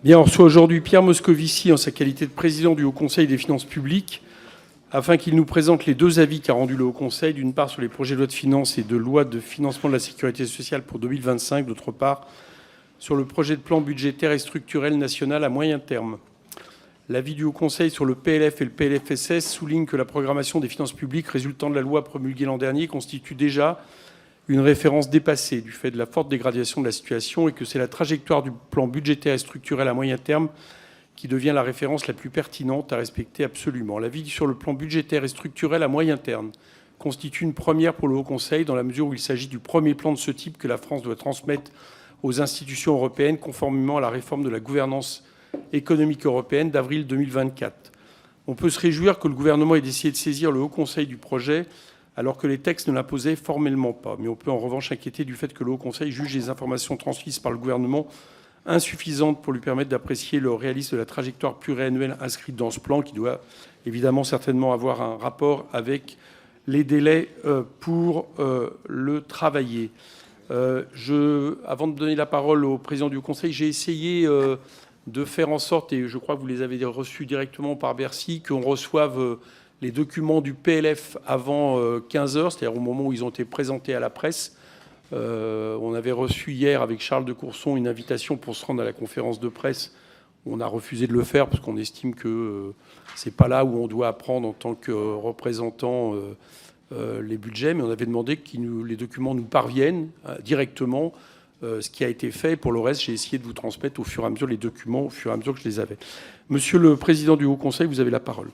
Bien, on reçoit aujourd'hui Pierre Moscovici en sa qualité de président du Haut Conseil des finances publiques, afin qu'il nous présente les deux avis qu'a rendus le Haut Conseil, d'une part sur les projets de loi de finances et de loi de financement de la sécurité sociale pour 2025, d'autre part sur le projet de plan budgétaire et structurel national à moyen terme. L'avis du Haut Conseil sur le PLF et le PLFSS souligne que la programmation des finances publiques résultant de la loi promulguée l'an dernier constitue déjà une référence dépassée du fait de la forte dégradation de la situation et que c'est la trajectoire du plan budgétaire et structurel à moyen terme qui devient la référence la plus pertinente à respecter absolument. L'avis sur le plan budgétaire et structurel à moyen terme constitue une première pour le Haut Conseil dans la mesure où il s'agit du premier plan de ce type que la France doit transmettre aux institutions européennes conformément à la réforme de la gouvernance économique européenne d'avril 2024. On peut se réjouir que le gouvernement ait décidé de saisir le Haut Conseil du projet alors que les textes ne l'imposaient formellement pas. Mais on peut en revanche s'inquiéter du fait que le Haut Conseil juge les informations transmises par le gouvernement insuffisantes pour lui permettre d'apprécier le réalisme de la trajectoire pluriannuelle inscrite dans ce plan, qui doit évidemment certainement avoir un rapport avec les délais pour le travailler. Avant de donner la parole au président du Conseil, j'ai essayé de faire en sorte, et je crois que vous les avez reçus directement par Bercy, qu'on reçoive les documents du PLF avant 15 heures, c'est-à-dire au moment où ils ont été présentés à la presse. On avait reçu hier avec Charles de Courson une invitation pour se rendre à la conférence de presse. On a refusé de le faire parce qu'on estime que c'est pas là où on doit apprendre en tant que représentant les budgets, mais on avait demandé que les documents nous parviennent directement, ce qui a été fait. Pour le reste, j'ai essayé de vous transmettre au fur et à mesure les documents, au fur et à mesure que je les avais. Monsieur le Président du Haut Conseil, vous avez la parole.